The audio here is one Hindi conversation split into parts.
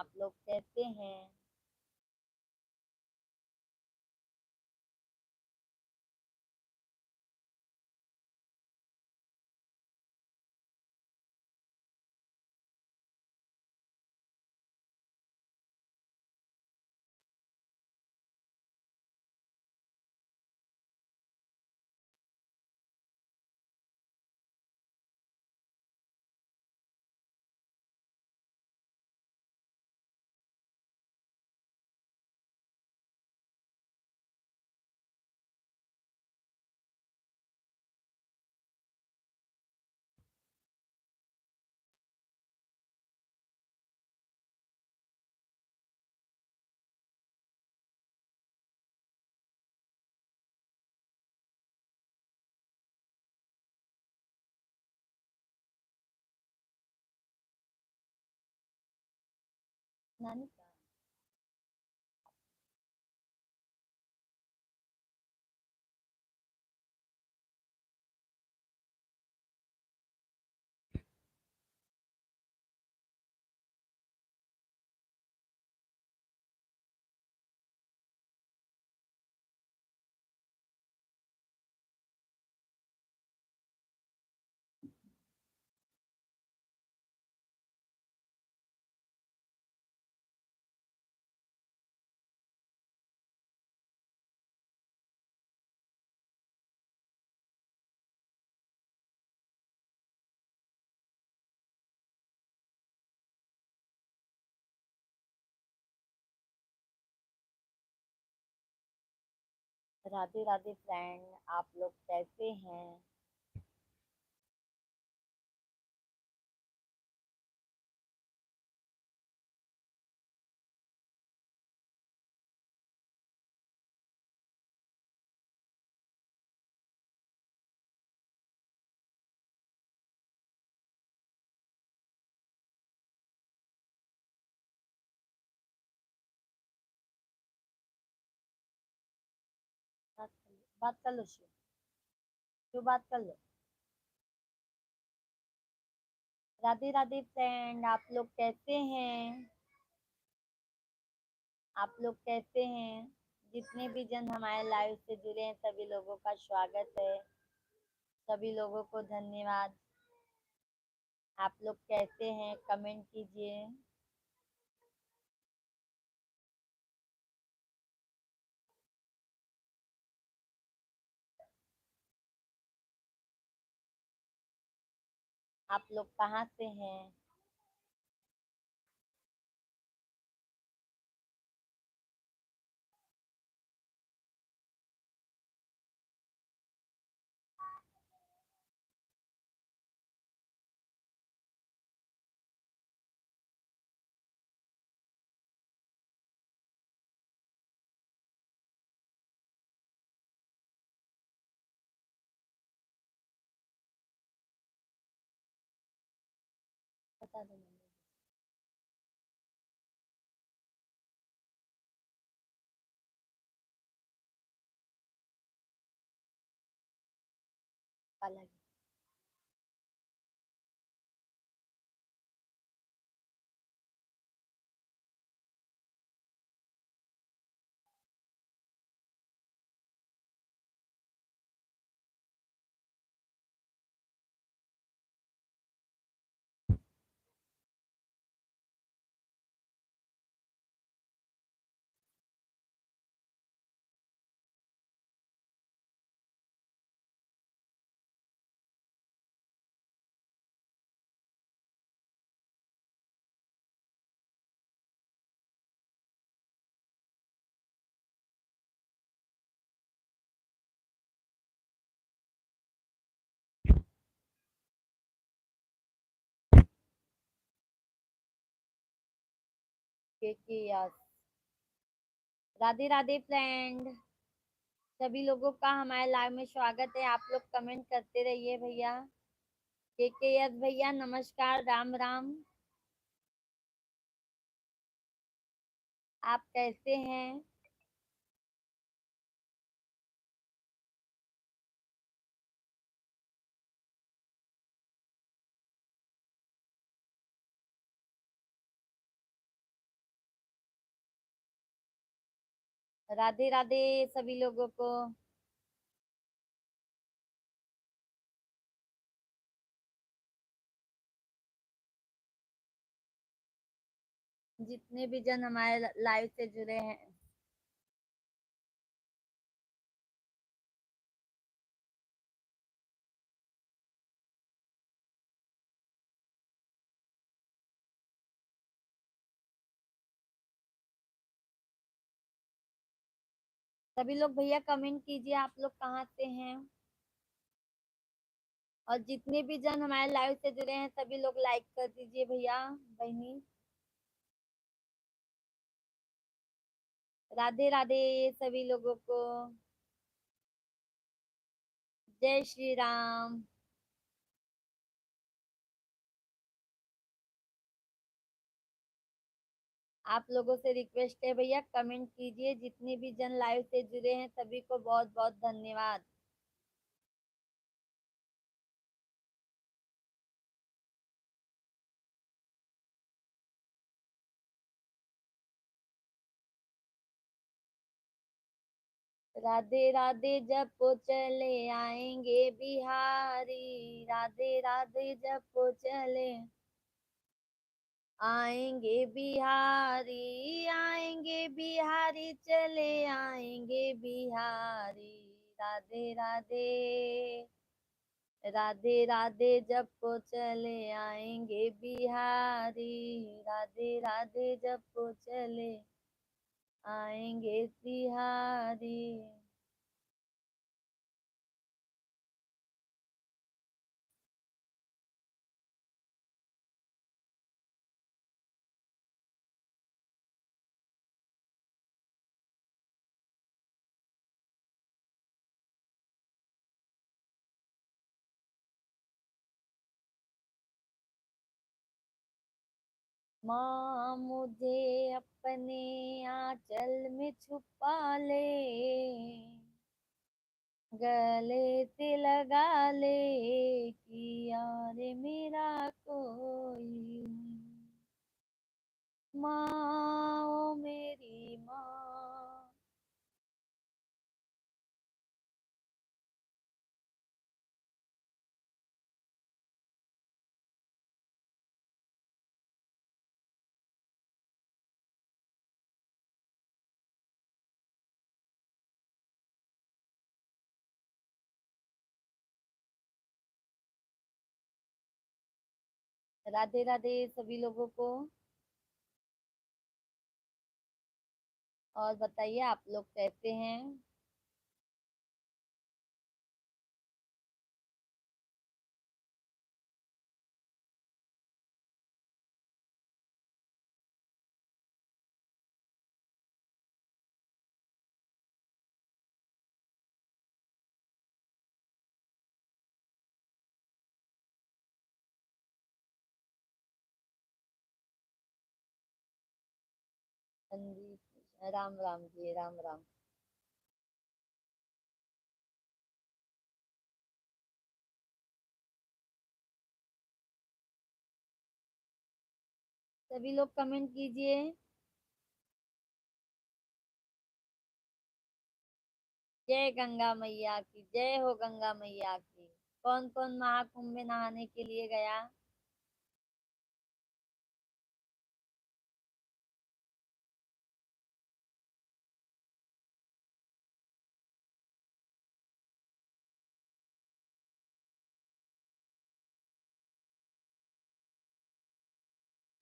आप लोग कैसे हैं? नानी का राधे राधे फ्रेंड, आप लोग कैसे हैं? बात कर लो शिव। शिव बात कर लो। राधे राधे फ्रेंड, आप लोग कैसे हैं? आप लोग कैसे हैं? जितने भी जन हमारे लाइव से जुड़े हैं सभी लोगों का स्वागत है। सभी लोगों को धन्यवाद। आप लोग कैसे हैं? कमेंट कीजिए। आप लोग कहाँ से हैं? बता दो नंबर। अलग। यस। राधे राधे फ्रेंड, सभी लोगों का हमारे लाइव में स्वागत है। आप लोग कमेंट करते रहिए भैया। यस भैया, नमस्कार, राम राम। आप कैसे हैं? राधे राधे सभी लोगों को। जितने भी जन हमारे लाइव से जुड़े हैं, सभी लोग भैया कमेंट कीजिए आप लोग कहाँ से हैं। और जितने भी जन हमारे लाइव से जुड़े हैं सभी लोग लाइक कर दीजिए भैया बहनी। राधे राधे सभी लोगों को। जय श्री राम। आप लोगों से रिक्वेस्ट है भैया कमेंट कीजिए, जितने भी जन लाइव से जुड़े हैं सभी को बहुत बहुत धन्यवाद। राधे राधे जपो चले आएंगे बिहारी, राधे राधे जपो चले आएंगे बिहारी, आएंगे बिहारी चले आएंगे बिहारी। राधे राधे, राधे राधे जपो चले आएंगे बिहारी, राधे राधे जपो चले आएंगे बिहारी। माँ मुझे अपने आंचल में छुपा ले, गले से लगा ले कि यार मेरा कोई नहीं। माँ ओ मेरी माँ। राधे राधे सभी लोगों को। और बताइए आप लोग कैसे हैं। हाँ जी, राम राम जी, राम राम। सभी लोग कमेंट कीजिए। जय गंगा मैया की, जय हो गंगा मैया की। कौन कौन महाकुंभ में नहाने के लिए गया।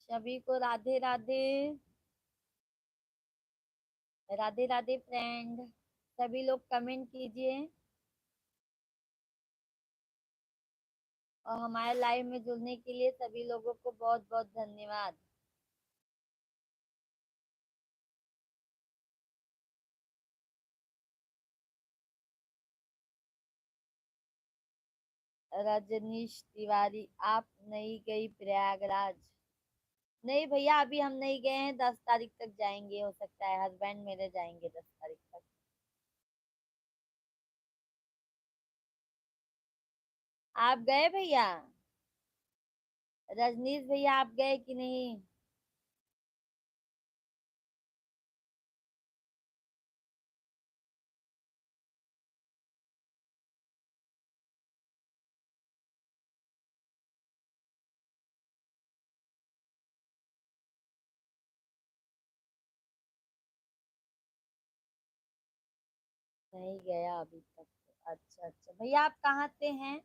सभी को राधे राधे। राधे राधे फ्रेंड। सभी लोग कमेंट कीजिए। और हमारे लाइव में जुड़ने के लिए सभी लोगों को बहुत बहुत धन्यवाद। रजनीश तिवारी, आप नहीं गई प्रयागराज। नहीं भैया अभी हम नहीं गए हैं, 10 तारीख तक जाएंगे, हो सकता है हस्बैंड मेरे जाएंगे 10 तारीख तक। आप गए भैया। रजनीश भैया आप गए कि नहीं। नहीं गया अभी तक। अच्छा अच्छा भैया, आप कहाँ से हैं?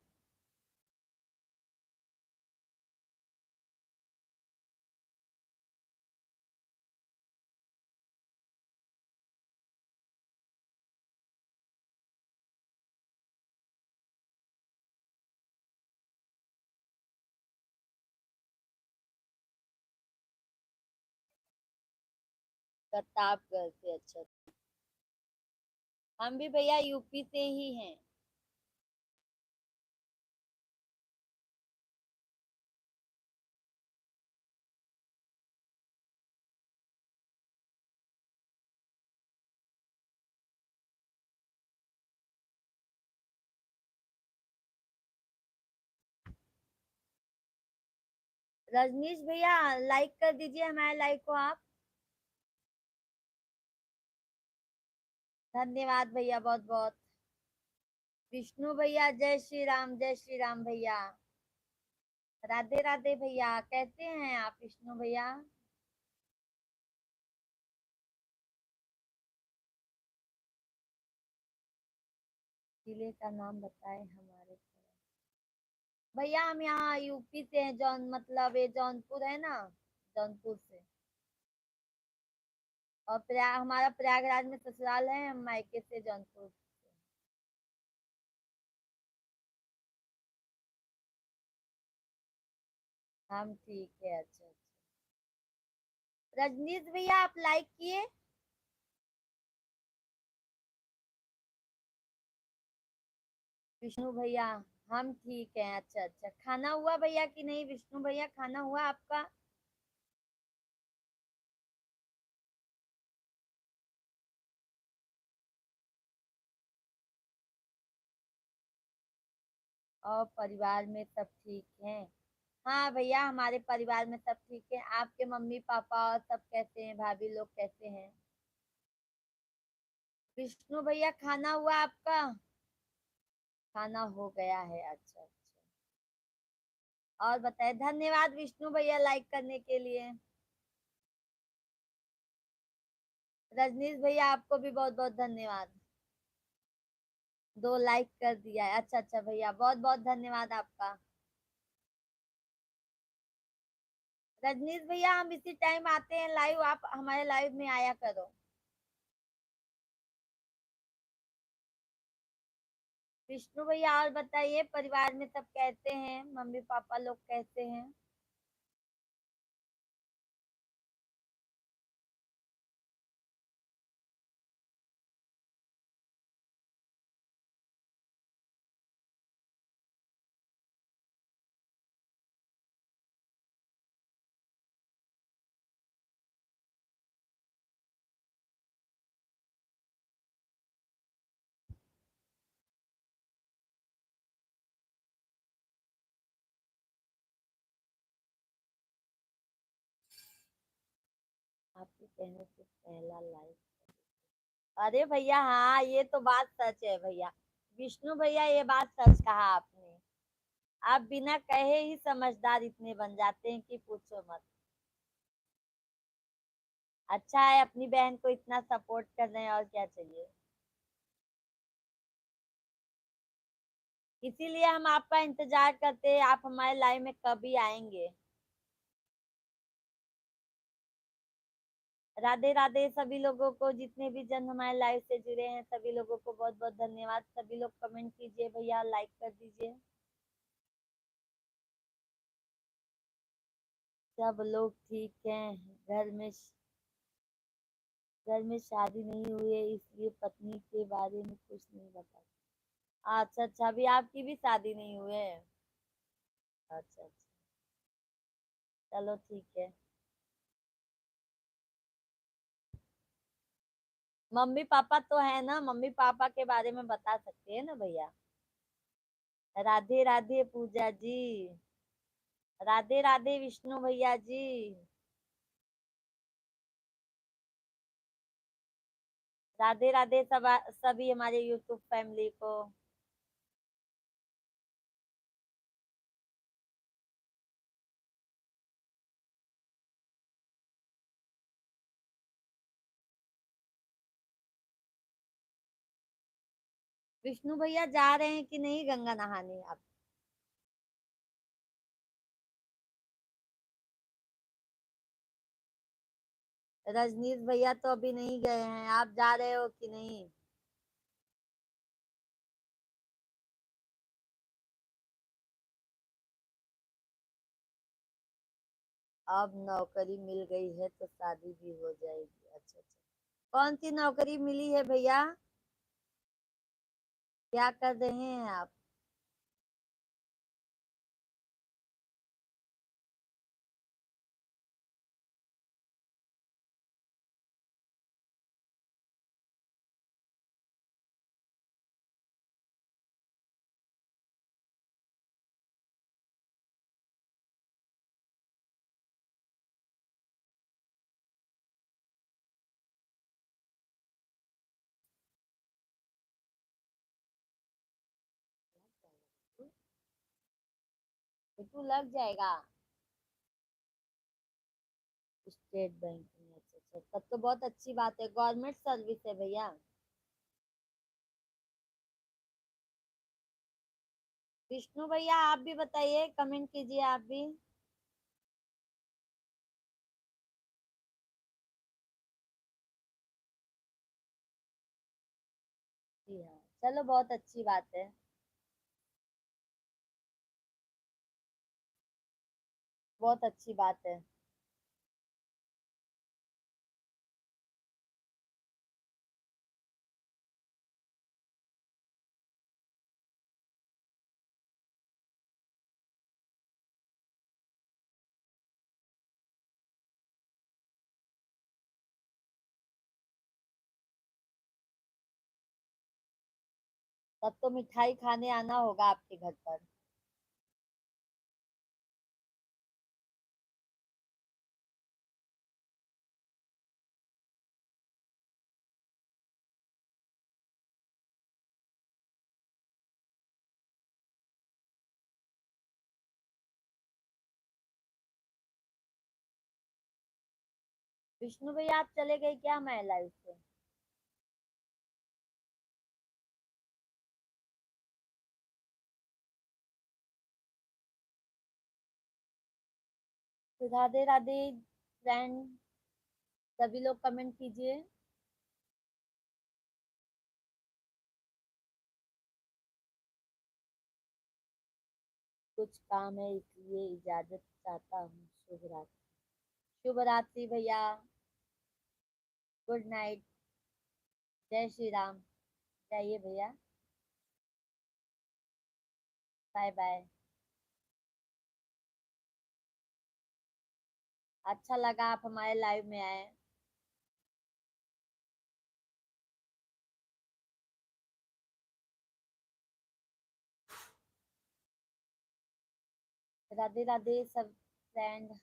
प्रतापगढ़ से, अच्छा। हम भी भैया यूपी से ही हैं। रजनीश भैया, लाइक कर दीजिए हमारे लाइक को आप। धन्यवाद भैया, बहुत बहुत। विष्णु भैया, जय श्री राम, जय श्री राम भैया। राधे राधे भैया, कैसे हैं आप विष्णु भैया? जिले का नाम बताए हमारे। भैया हम यहाँ यूपी से हैं, जौन मतलब ये जौनपुर है ना, जौनपुर से। और हमारा प्रयागराज में ससुराल है, हम मायके से जौनपुर। हम ठीक है, अच्छा अच्छा। रजनीश भैया, आप लाइक किए? विष्णु भैया, हम ठीक हैं, अच्छा अच्छा। खाना हुआ भैया कि नहीं विष्णु भैया, खाना हुआ आपका? और परिवार में सब ठीक हैं? हाँ भैया, हमारे परिवार में सब ठीक है। आपके मम्मी पापा और सब कैसे हैं? भाभी लोग कैसे हैं? विष्णु भैया, खाना हुआ आपका? खाना हो गया है, अच्छा अच्छा। और बताए, धन्यवाद विष्णु भैया लाइक करने के लिए। रजनीश भैया, आपको भी बहुत बहुत धन्यवाद। 2 लाइक कर दिया है, अच्छा अच्छा भैया, बहुत बहुत धन्यवाद आपका। रजनीश भैया, हम इसी टाइम आते हैं लाइव, आप हमारे लाइव में आया करो। विष्णु भैया, और बताइए परिवार में सब कैसे हैं? मम्मी पापा लोग कैसे हैं? आपके कहने से पहला लाइव। अरे भैया, हाँ ये तो बात सच है भैया। विष्णु भैया, ये बात सच कहा आपने। आप बिना कहे ही समझदार इतने बन जाते हैं कि पूछो मत। अच्छा है, अपनी बहन को इतना सपोर्ट कर रहे हैं, और क्या चाहिए। इसीलिए हम आपका इंतजार करते हैं, आप हमारे लाइव में कभी आएंगे। राधे राधे सभी लोगों को, जितने भी जन हमारे लाइव से जुड़े हैं सभी लोगों को बहुत बहुत धन्यवाद। सभी लोग कमेंट कीजिए भैया, लाइक कर दीजिए। सब लोग ठीक हैं। घर में घर में शादी नहीं हुई है, इसलिए पत्नी के बारे में कुछ नहीं बता। अच्छा अच्छा, अभी आपकी भी शादी नहीं हुई है? अच्छा अच्छा, चलो ठीक है। मम्मी पापा तो है ना, मम्मी पापा के बारे में बता सकते हैं ना भैया। राधे राधे पूजा जी। राधे राधे विष्णु भैया जी। राधे राधे सब सभी हमारे यूट्यूब फैमिली को। विष्णु भैया जा रहे हैं कि नहीं गंगा नहाने आप? रजनीश भैया तो अभी नहीं गए हैं, आप जा रहे हो कि नहीं? अब नौकरी मिल गई है तो शादी भी हो जाएगी। अच्छा अच्छा, कौन सी नौकरी मिली है भैया? क्या कर रहे हैं आप? बिल्कुल लग जाएगा। स्टेट बैंक में? अच्छा अच्छा, तब तो बहुत अच्छी बात है, गवर्नमेंट सर्विस है भैया। विष्णु भैया आप भी बताइए, कमेंट कीजिए आप भी। जी हाँ, चलो बहुत अच्छी बात है। बहुत अच्छी बात है। तब तो मिठाई खाने आना होगा आपके घर पर। विष्णु भैया आप चले गए क्या मैं लाइव से? तो राधे राधे फ्रेंड, सभी लोग कमेंट कीजिए। कुछ काम है इसलिए इजाजत चाहता हूँ। शुभ रात्रि। शुभ रात्रि भैया। Good night. जय श्री राम। जाइए भैया। Bye bye. अच्छा लगा आप हमारे लाइव में आए। राधे राधे सब फ्रेंड।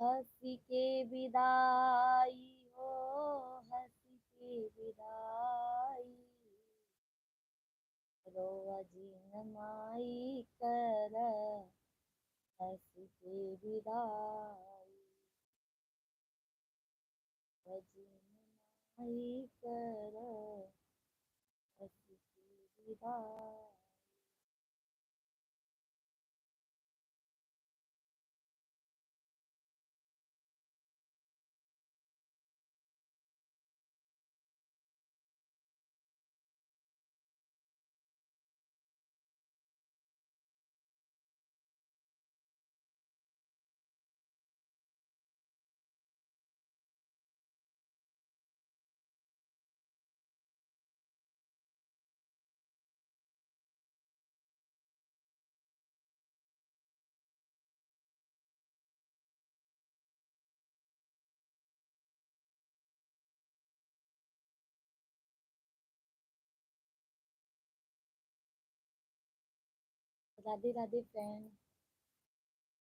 हंसी के विदाई हो, हंसी के विदाई, रोआ जीन माई कर, हंसी के विदाई, जीन माई कर, हंसी के विदाई। राधे राधे फ्रेंड।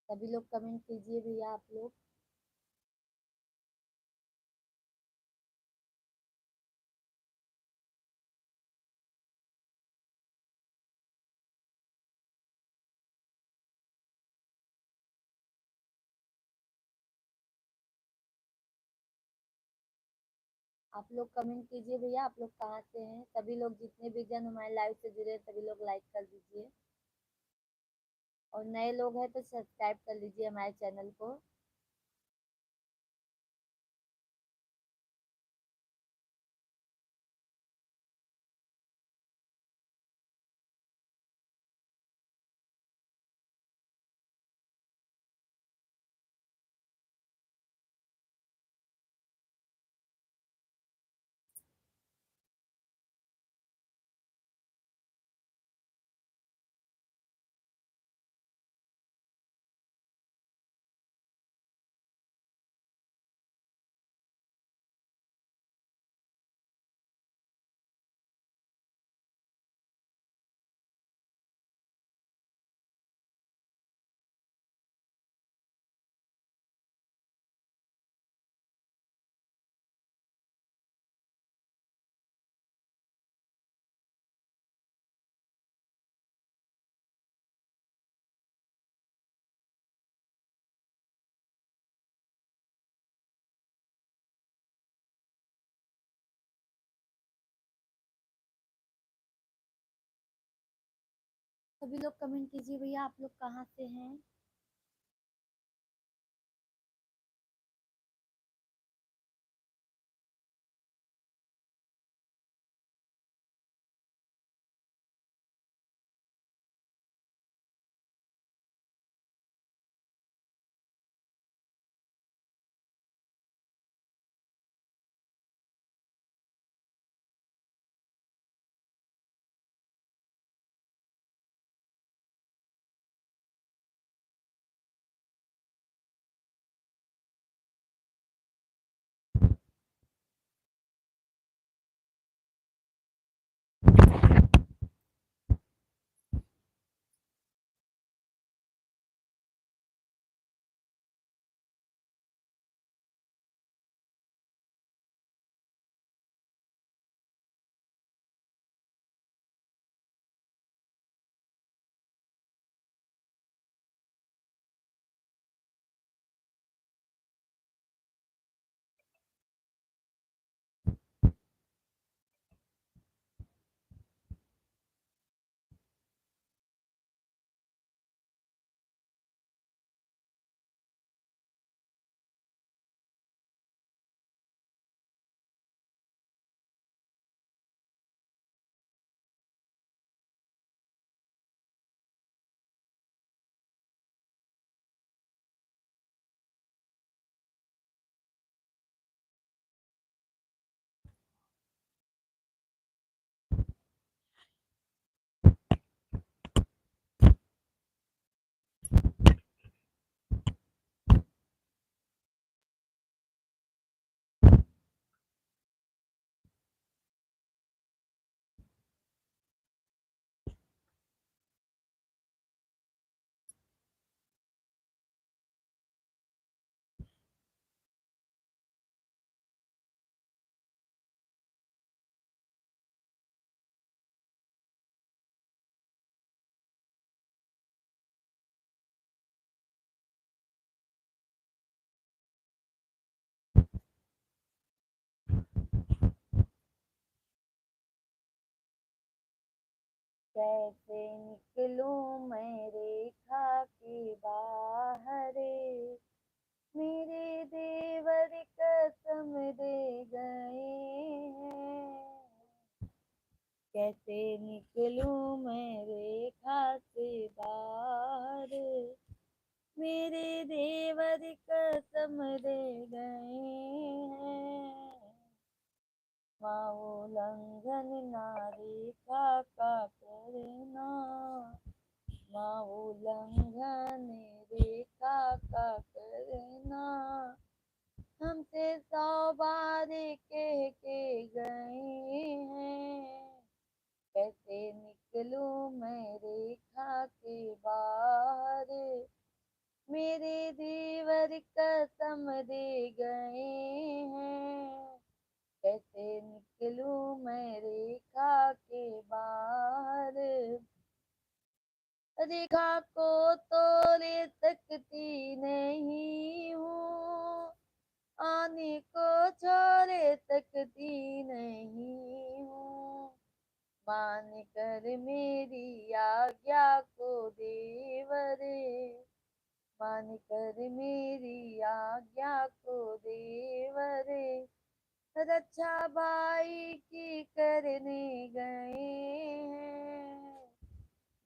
सभी लोग कमेंट कीजिए भैया आप लोग। आप लोग कमेंट कीजिए भैया आप लोग कहाँ से हैं। सभी लोग जितने भी जन हमारे लाइव से जुड़े हैं सभी लोग लाइक कर दीजिए। और नए लोग हैं तो सब्सक्राइब कर लीजिए हमारे चैनल को। सभी लोग कमेंट कीजिए भैया आप लोग कहाँ से हैं। कैसे निकलूं मैं रेखा के बाहर, मेरे देवर कसम दे गए हैं। कैसे निकलूं मैं रेखा से बाहर, मेरे देवर कसम दे गए हैं। माँ उल्लंघन ना रेखा का करना, माँ उल्लंघन रेखा का करना, हमसे 100 बार कह के गए हैं। कैसे निकलूं मैं रेखा के बाहर, मेरे देवर कसम दे गए हैं, कैसे निकलूं मैं रेखा के बाहर। रेखा को तोड़े सकती नहीं हूँ, आने को छोड़े सकती नहीं हूँ, मान कर मेरी आज्ञा को देवर, मान कर मेरी आज्ञा को देवर, रक्षा भाई की करने गए हैं,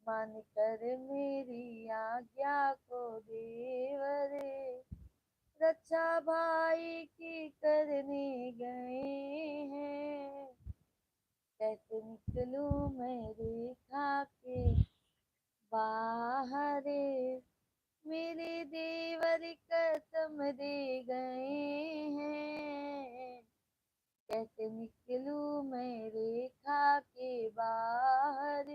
मान कर मेरी आज्ञा को देवर, रक्षा भाई की करने गए हैं, कैसे निकलूं मैं रेखा के बाहर, मेरे देवर कसम दे गए हैं, कैसे निकलूं मैं रेखा के बाहर,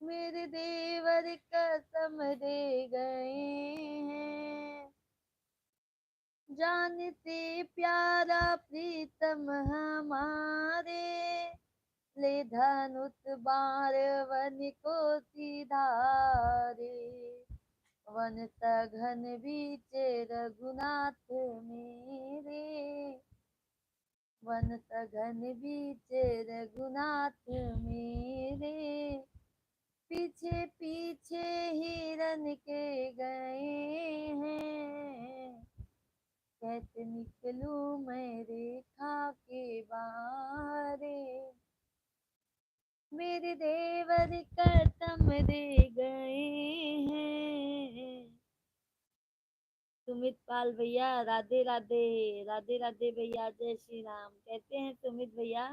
मेरे देवर कसम दे गए हैं, जान से प्यारा प्रीतम हमारे, ले धनुष बाण वन को सिधारे, वन सघन बीच रघुनाथ मेरे, वन सघन बीच रघुनाथ मेरे, पीछे पीछे हिरन के गए हैं, कैसे निकलूं मैं रेखा के बाहर, मेरे देवर कसम दे गए हैं। सुमित पाल भैया राधे राधे, राधे राधे भैया, जय श्री राम। कहते हैं सुमित भैया।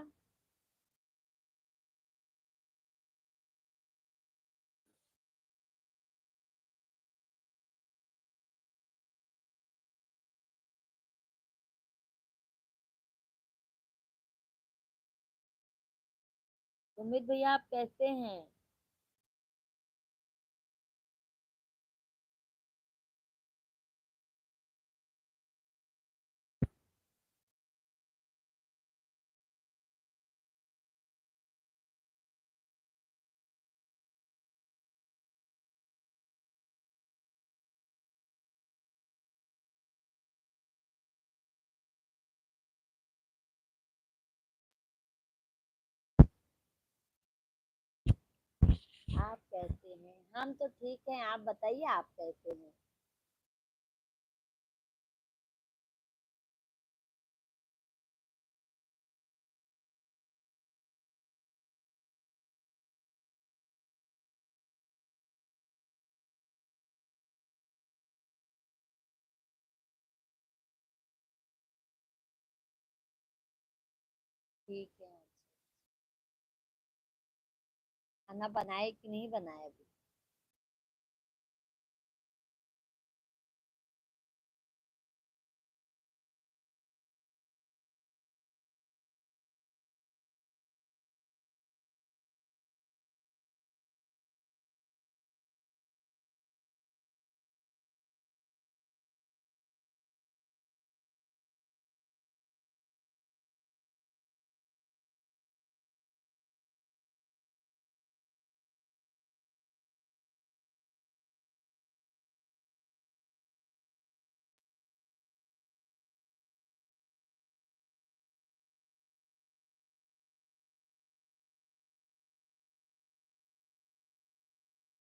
सुमित भैया आप कैसे हैं? आप कैसे हैं? हम तो ठीक हैं, आप बताइए आप कैसे हैं? ठीक है। खाना बनाए कि नहीं बनाए अभी?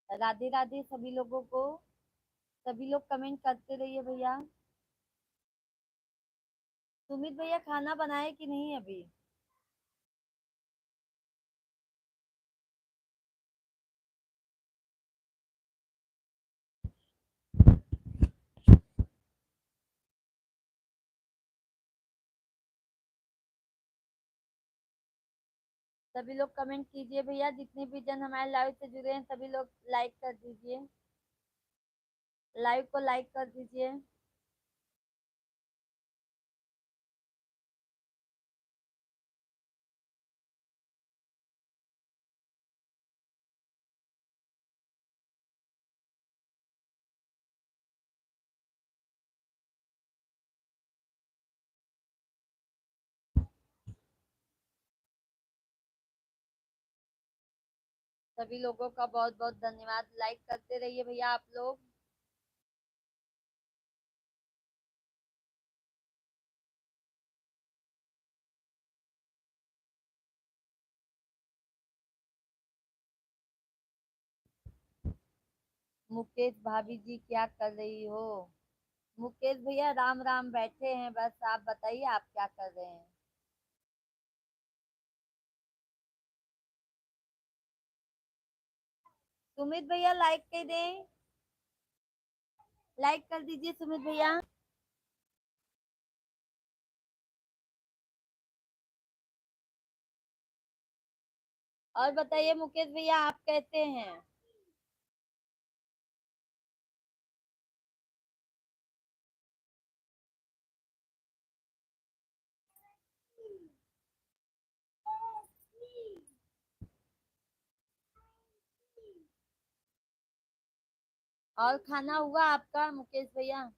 राधे राधे सभी लोगों को। सभी लोग कमेंट करते रहिए भैया। सुमित भैया खाना बनाए कि नहीं अभी? सभी लोग कमेंट कीजिए भैया, जितने भी जन हमारे लाइव से जुड़े हैं सभी लोग लाइक कर दीजिए, लाइव को लाइक कर दीजिए। सभी लोगों का बहुत बहुत धन्यवाद। लाइक करते रहिए भैया आप लोग। मुकेश भाभी जी क्या कर रही हो? मुकेश भैया राम राम, बैठे हैं बस। आप बताइए आप क्या कर रहे हैं? सुमित भैया लाइक कर दें, लाइक कर दीजिए सुमित भैया। और बताइए मुकेश भैया आप कैसे हैं? और खाना हुआ आपका मुकेश भैया?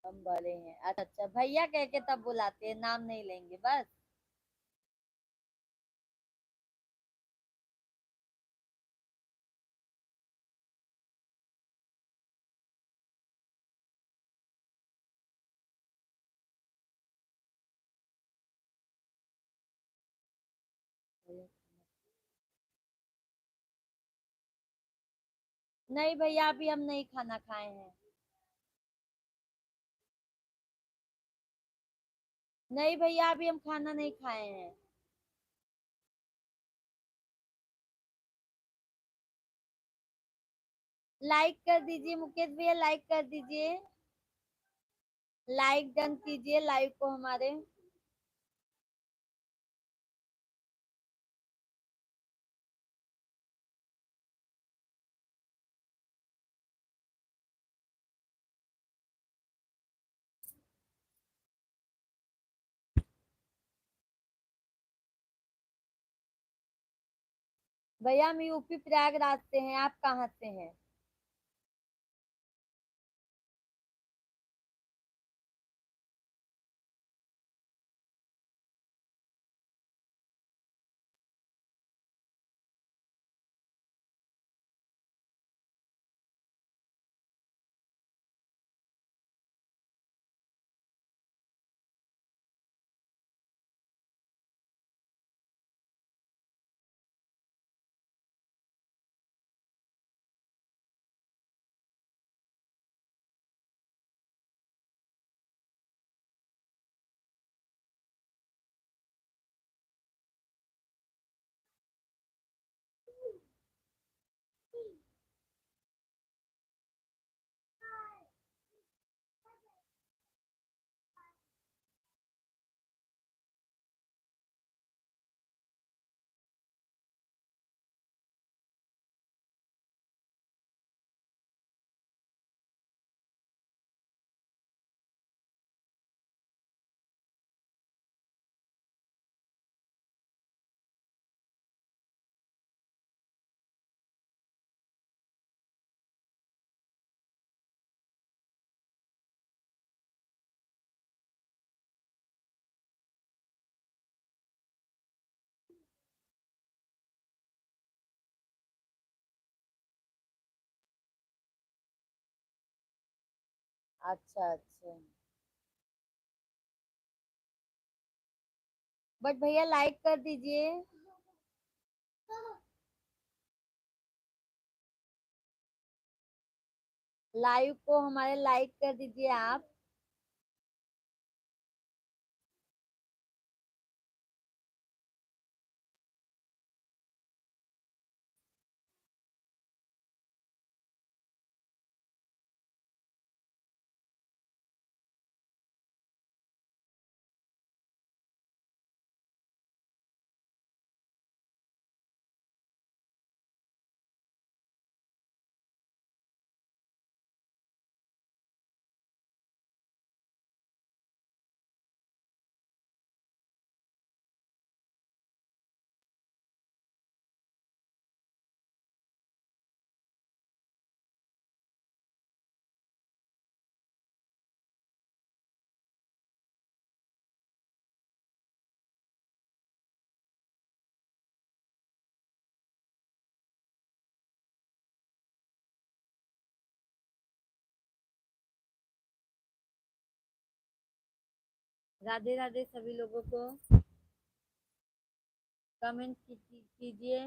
हम बड़े हैं, अच्छा अच्छा, भैया कह के तब बुलाते हैं, नाम नहीं लेंगे बस। नहीं भैया अभी हम नहीं खाना खाए हैं। नहीं भैया अभी हम खाना नहीं खाए हैं। लाइक कर दीजिए मुकेश भैया, लाइक कर दीजिए। लाइक डन कीजिए लाइव को हमारे। भैया हम यूपी प्रयागराज से हैं, आप कहाँ से हैं? अच्छा अच्छा। बट भैया लाइक कर दीजिए। लाइव को हमारे लाइक कर दीजिए आप। राधे राधे सभी लोगों को। कमेंट कीजिए।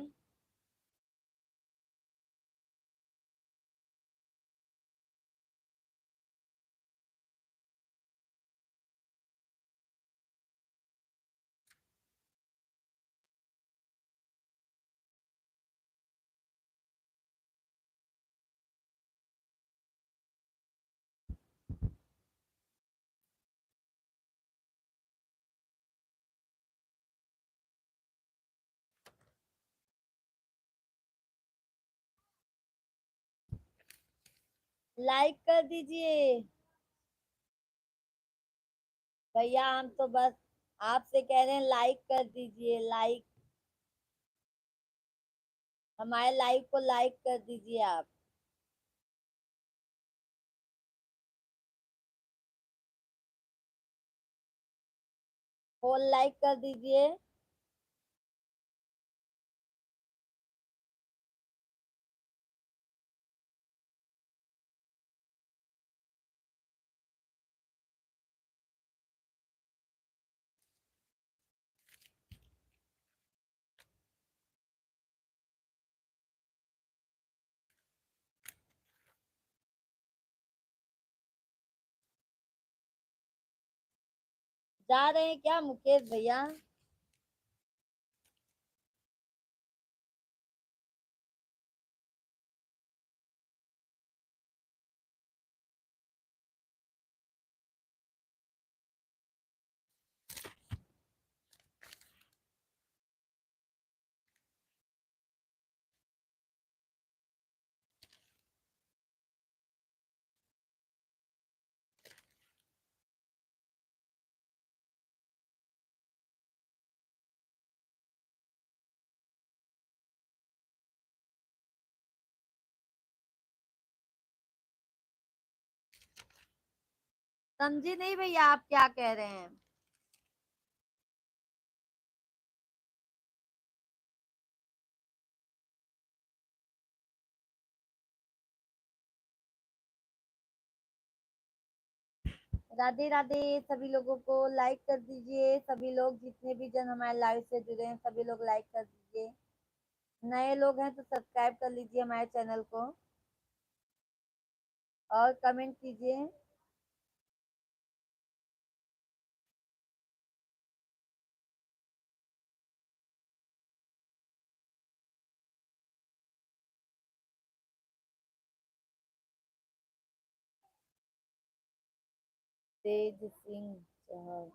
लाइक कर दीजिए भैया, हम तो बस आपसे कह रहे हैं लाइक कर दीजिए। लाइक, हमारे लाइव को लाइक कर दीजिए आप। होल लाइक कर दीजिए। जा रहे हैं क्या मुकेश भैया? समझी नहीं भैया आप क्या कह रहे हैं। राधे राधे सभी लोगों को, लाइक कर दीजिए। सभी लोग जितने भी जन हमारे लाइव से जुड़े हैं सभी लोग लाइक कर दीजिए। नए लोग हैं तो सब्सक्राइब कर लीजिए हमारे चैनल को और कमेंट कीजिए। तेज सिंह चहल,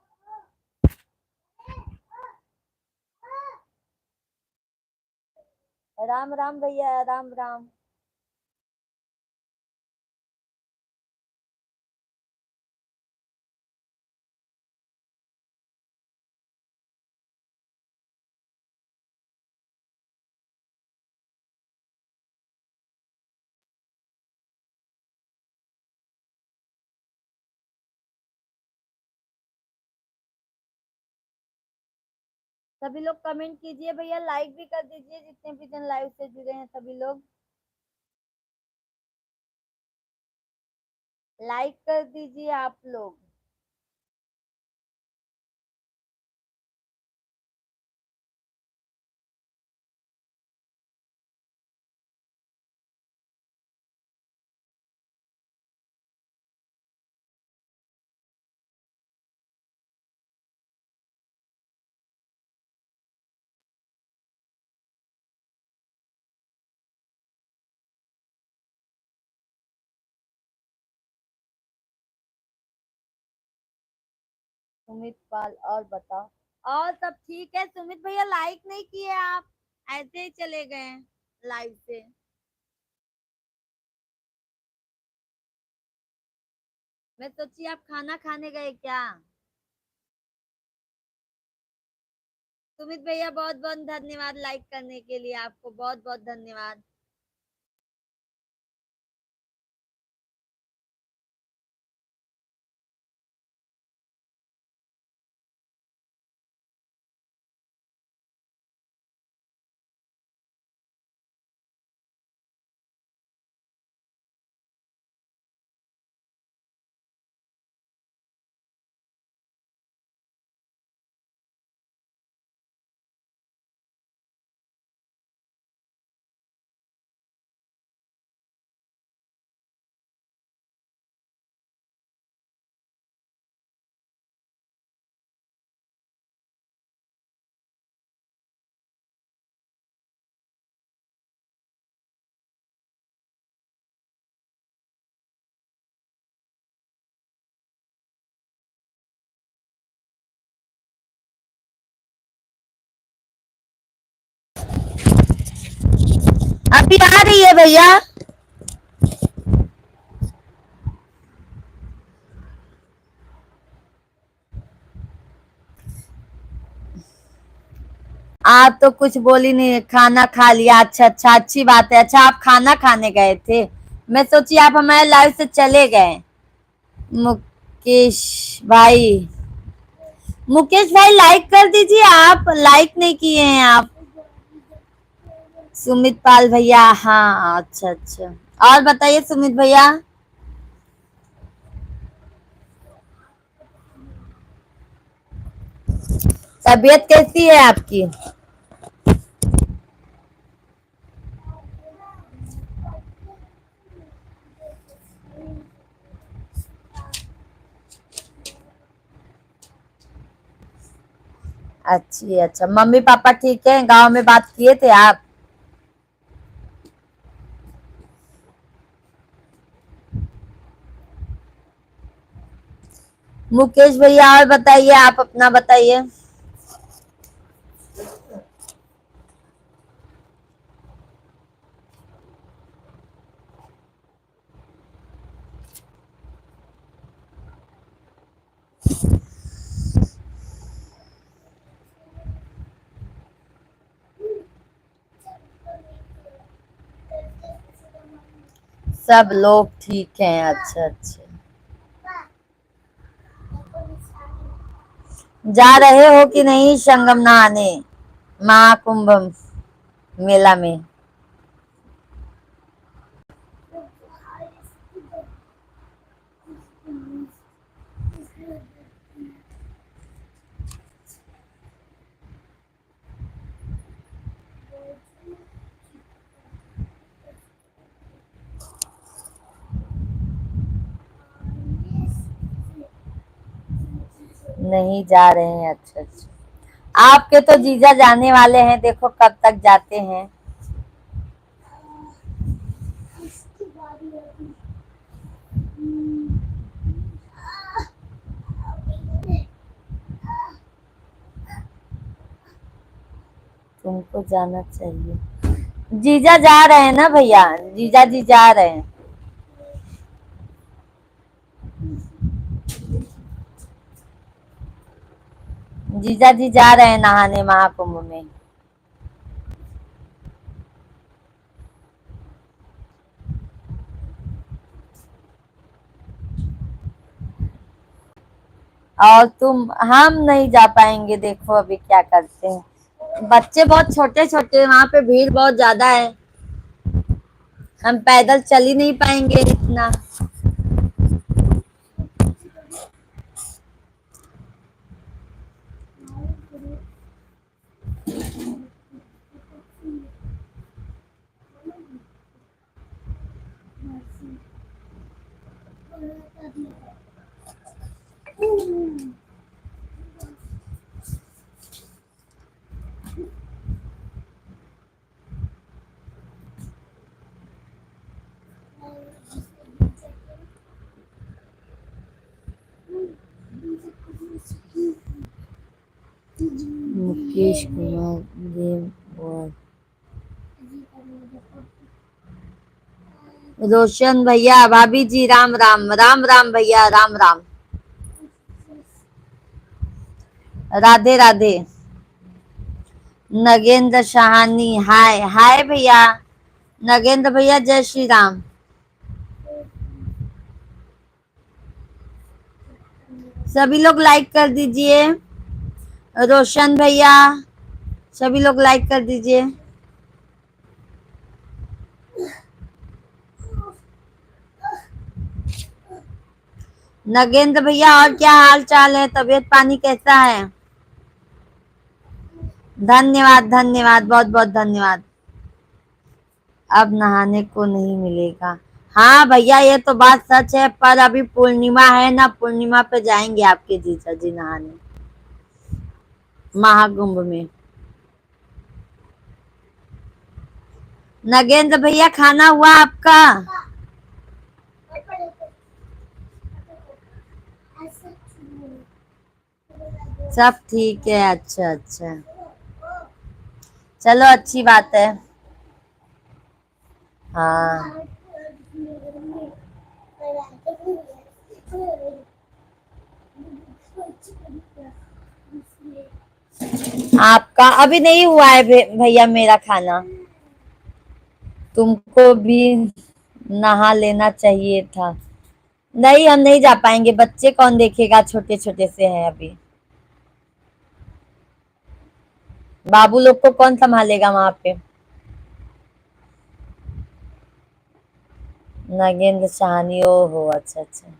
राम राम भैया, राम राम। सभी लोग कमेंट कीजिए भैया, लाइक भी कर दीजिए जितने भी जन लाइव से जुड़े हैं सभी लोग लाइक कर दीजिए आप लोग। सुमित पाल, और बताओ। और सब ठीक है। सुमित भैया लाइक नहीं किए आप, ऐसे ही चले गए लाइव से। मैं सोची आप खाना खाने गए क्या। सुमित भैया बहुत बहुत धन्यवाद लाइक करने के लिए, आपको बहुत बहुत धन्यवाद। अभी आ रही है भैया। आप तो कुछ बोली नहीं, खाना खा लिया। अच्छा अच्छा, अच्छी बात है। अच्छा, आप खाना खाने गए थे? मैं सोची आप हमारे लाइव से चले गए। मुकेश भाई, मुकेश भाई लाइक कर दीजिए। आप लाइक नहीं किए हैं आप। सुमित पाल भैया, हाँ अच्छा अच्छा। और बताइए सुमित भैया। तबीयत कैसी है आपकी? अच्छी, अच्छा। मम्मी पापा ठीक है? गांव में बात किए थे आप? मुकेश भैया और बताइए, आप अपना बताइए। सब लोग ठीक हैं। अच्छा अच्छा। जा रहे हो कि नहीं संगम नहाने, महाकुंभ मेला में? नहीं जा रहे हैं, अच्छा अच्छा। आपके तो जीजा जाने वाले हैं, देखो कब तक जाते हैं। तुमको जाना चाहिए। जीजा जा रहे हैं ना भैया, जीजा जी जा रहे हैं। जीजा जी जा रहे हैं नहाने महाकुंभ में। और तुम, हम नहीं जा पाएंगे, देखो अभी क्या करते हैं। बच्चे बहुत छोटे छोटे, वहां पे भीड़ बहुत ज्यादा है। हम पैदल चल ही नहीं पाएंगे इतना। मुकेश कुमार देव, रोशन भैया, भाभी जी, राम राम। राम राम भैया, राम राम। राधे राधे। नगेंद्र सहानी, हाय हाय भैया। नगेंद्र भैया, जय श्री राम। सभी लोग लाइक कर दीजिए। रोशन भैया, सभी लोग लाइक कर दीजिए। नगेंद्र भैया, और क्या हाल चाल है? तबीयत पानी कैसा है? धन्यवाद धन्यवाद, बहुत बहुत धन्यवाद। अब नहाने को नहीं मिलेगा। हाँ भैया, ये तो बात सच है, पर अभी पूर्णिमा है ना, पूर्णिमा पे जाएंगे आपके जीजा जी नहाने महाकुंभ में। नगेंद्र भैया, खाना हुआ आपका? सब ठीक है, अच्छा अच्छा। चलो अच्छी बात है। हाँ। आपका अभी नहीं हुआ है भैया मेरा खाना। तुमको भी नहा लेना चाहिए था। नहीं, हम नहीं जा पाएंगे, बच्चे कौन देखेगा, छोटे छोटे से हैं अभी। बाबू लोग को कौन संभालेगा वहां पे। नगेंद्र सहानी, ओहो, अच्छा अच्छा।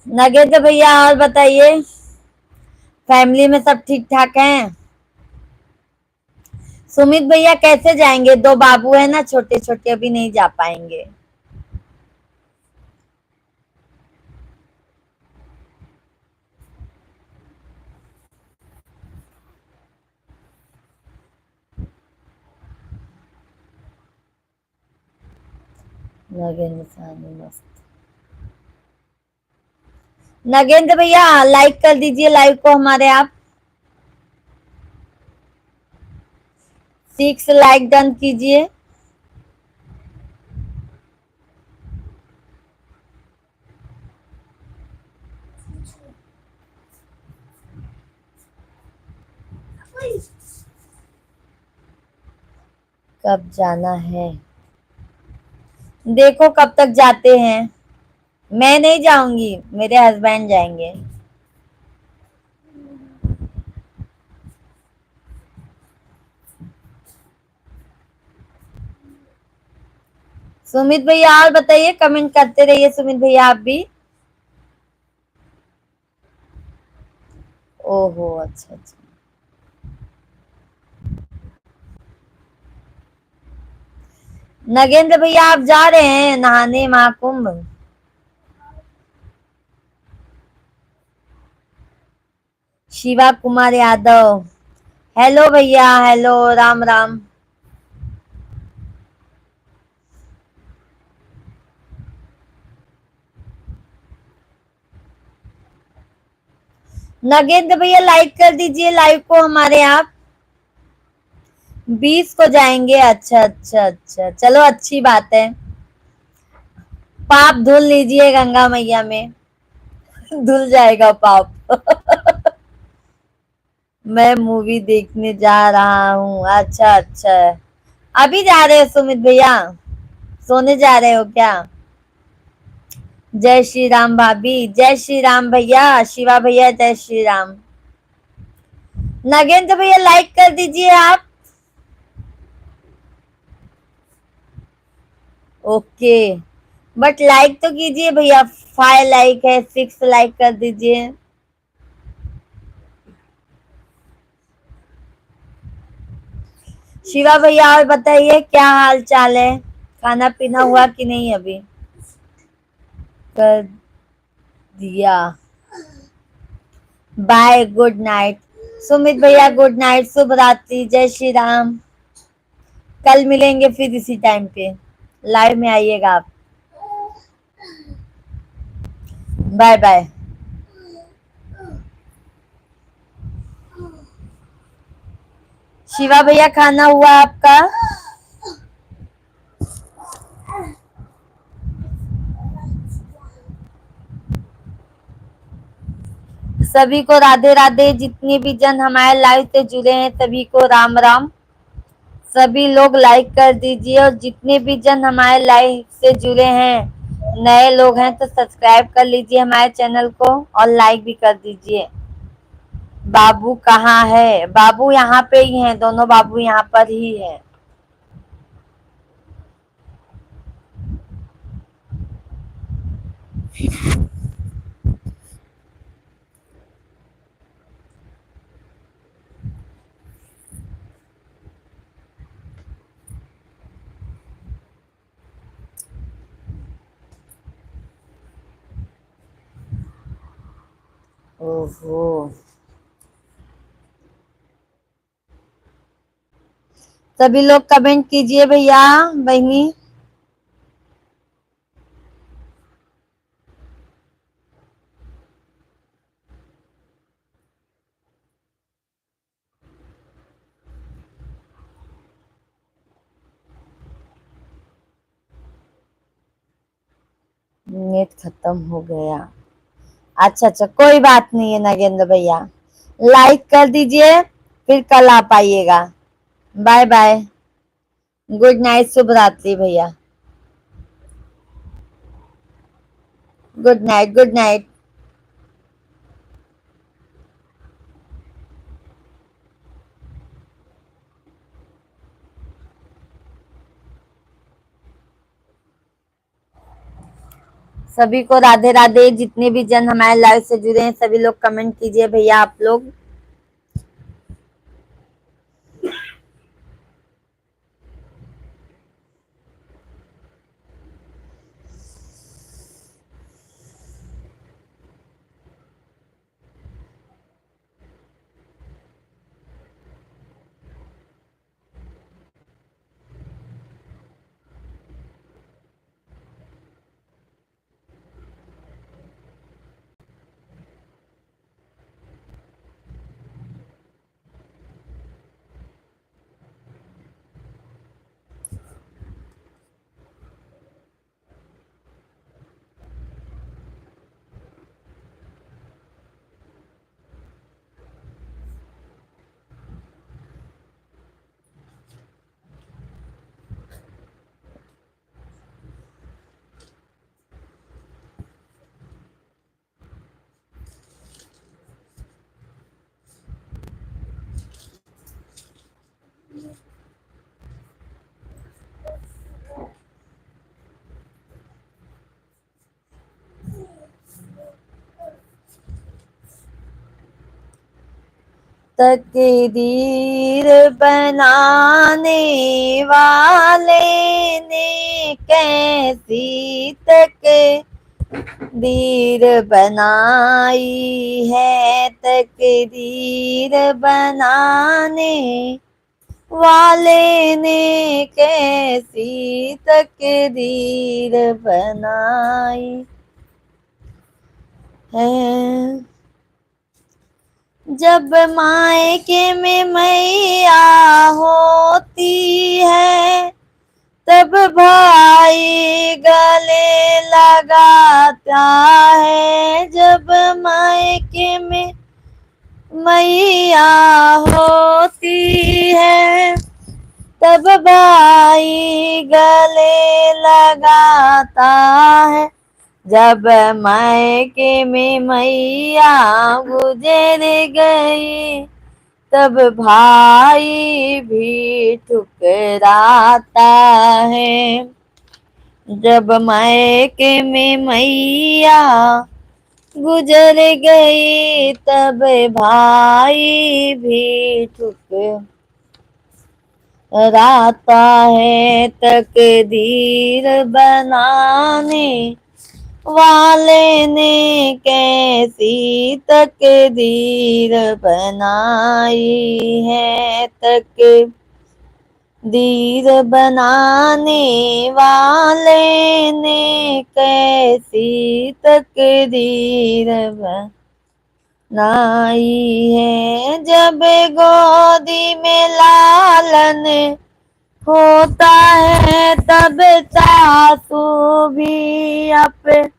नगेंद्र भैया और बताइए, फैमिली में सब ठीक ठाक हैं। सुमित भैया कैसे जाएंगे, दो बाबू है ना छोटे छोटे, अभी नहीं जा पाएंगे। नगेंद्र सहानी मस्त। नगेंद्र भैया लाइक कर दीजिए लाइव को हमारे आप। 6 लाइक डन कीजिए। कब जाना है, देखो कब तक जाते हैं। मैं नहीं जाऊंगी, मेरे हस्बैंड जाएंगे। सुमित भैया और बताइए, कमेंट करते रहिए सुमित भैया आप भी। ओहो, अच्छा अच्छा। नगेंद्र भैया आप जा रहे हैं नहाने महाकुंभ। शिवा कुमार यादव, हेलो भैया, हेलो, राम राम। नगेंद्र भैया लाइक कर दीजिए लाइव को हमारे आप। 20 को जाएंगे, अच्छा अच्छा अच्छा, चलो अच्छी बात है। पाप धुल लीजिए गंगा मैया में। धुल जाएगा पाप। मैं मूवी देखने जा रहा हूँ, अच्छा अच्छा। अभी जा रहे हो सुमित भैया, सोने जा रहे हो क्या। जय श्री राम भाभी, जय श्री राम भैया, शिवा भैया जय श्री राम। नगेंद्र भैया लाइक कर दीजिए आप। ओके, बट लाइक तो कीजिए भैया, 5 लाइक है, 6 लाइक कर दीजिए। शिवा भैया और बताइए क्या हाल चाल है, खाना पीना हुआ कि नहीं अभी। कर दिया, बाय, गुड नाइट। सुमित भैया गुड नाइट, शुभ रात्रि, जय श्री राम। कल मिलेंगे फिर इसी टाइम पे, लाइव में आइएगा आप। Bye bye. शिवा भैया खाना हुआ आपका। सभी को राधे राधे, जितने भी जन हमारे लाइव से जुड़े हैं सभी को राम राम। सभी लोग लाइक कर दीजिए, और जितने भी जन हमारे लाइव से जुड़े हैं नए लोग हैं तो सब्सक्राइब कर लीजिए हमारे चैनल को, और लाइक भी कर दीजिए। बाबू कहाँ है, बाबू यहाँ पे ही हैं, दोनों बाबू यहाँ पर ही है। ओहो, सभी लोग कमेंट कीजिए भैया बहनी। नेट खत्म हो गया। अच्छा अच्छा, कोई बात नहीं है नागेंद्र भैया, लाइक कर दीजिए, फिर कल आप आइएगा। बाय बाय, गुड नाइट, शुभ रात्रि भैया, गुड नाइट, गुड नाइट। सभी को राधे राधे। जितने भी जन हमारे लाइव से जुड़े हैं सभी लोग कमेंट कीजिए भैया आप लोग। तकदीर बनाने वाले ने कैसी तकदीर बनाई है, तकदीर बनाने वाले ने कैसी तकदीर बनाई है। जब मायके में मैया होती है तब भाई गले लगाता है। जब मायके में मैया होती है तब भाई गले लगाता है। जब मायके में मैया गुजर गई तब भाई भी ठुकराता है। जब मायके में मैया गुजर गई तब भाई भी ठुकराता है। तकदीर बनाने वाले ने कैसी तकदीर बनाई है, तकदीर बनाने वाले ने कैसी तकदीर बनाई है। जब गोदी में लालन होता है तब सासू भी अपनाती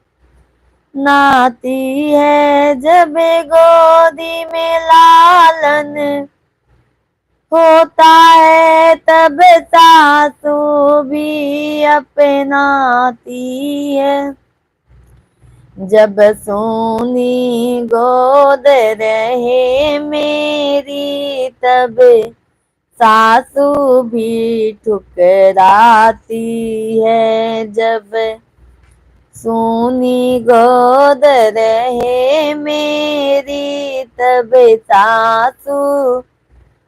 है। जब गोदी में लालन होता है तब सासू भी अपनाती है। जब सोनी गोद रहे मेरी तब सासू भी ठुकराती है। जब सोनी गोद रहे मेरी तब सासू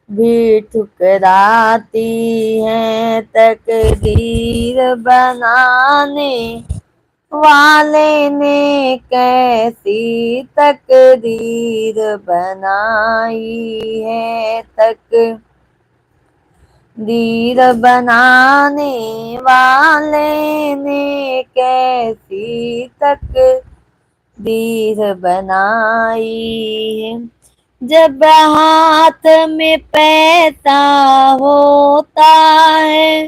भी ठुकराती है। तकदीर बनाने वाले ने कैसी तकदीर बनाई है, तकदीर बनाने वाले ने कैसी तकदीर बनाई है। जब हाथ में पैसा होता है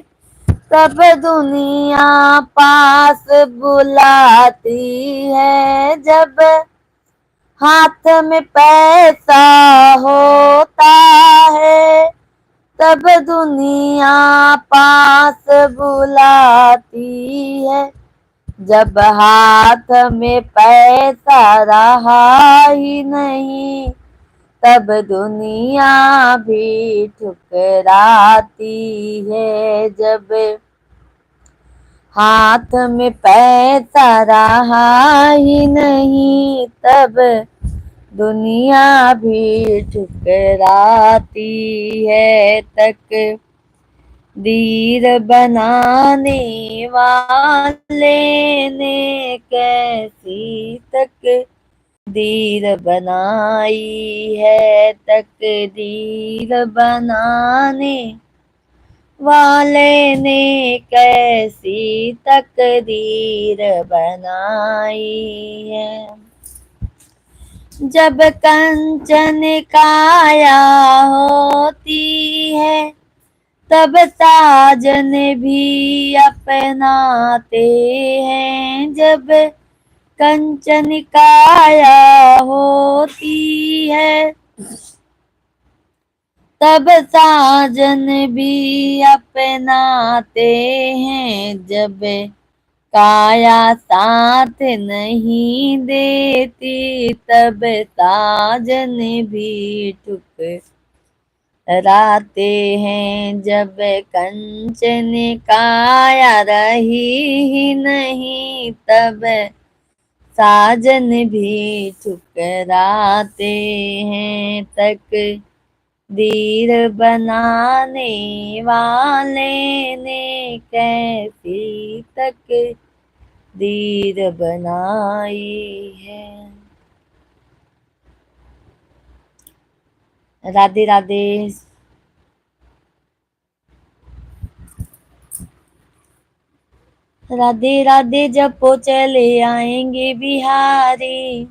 सब दुनिया पास बुलाती है, जब हाथ में पैसा होता है। तब दुनिया पास बुलाती है, जब हाथ में पैसा रहा ही नहीं। तब दुनिया भी ठुकराती है, जब हाथ में पैसा रहा ही नहीं। तब दुनिया भी ठुकराती है। तकदीर बनाने वाले ने कैसी तकदीर बनाई है। तकदीर बनाने वाले ने कैसी तकदीर बनाई है। जब कंचन काया होती है, तब साजन भी अपनाते हैं। जब कंचन काया होती है, तब साजन भी अपनाते हैं। जब काया साथ नहीं देती, तब साजन भी ठुकराते हैं। जब कंचन काया रही ही नहीं, तब साजन भी ठुकराते हैं। तकदीर बनाने वाले ने कैसी तकदीर बनाई है। राधे राधे। राधे राधे जपो चले आएंगे बिहारी।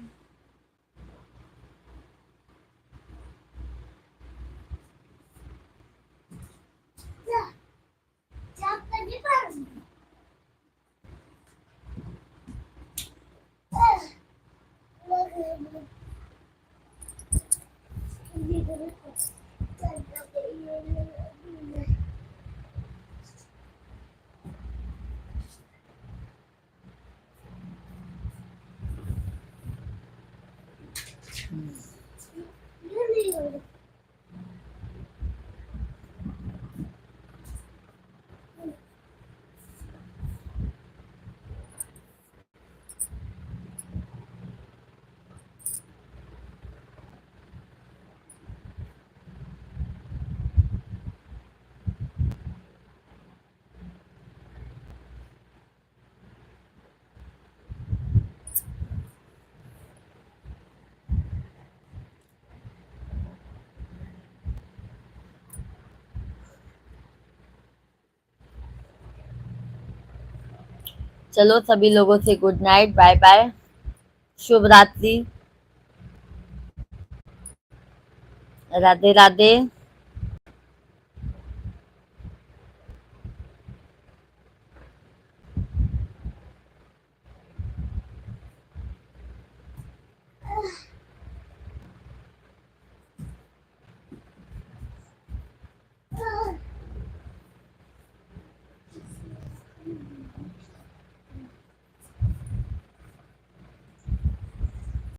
चलो सभी लोगों से गुड नाइट, बाय बाय, शुभ रात्रि, राधे राधे।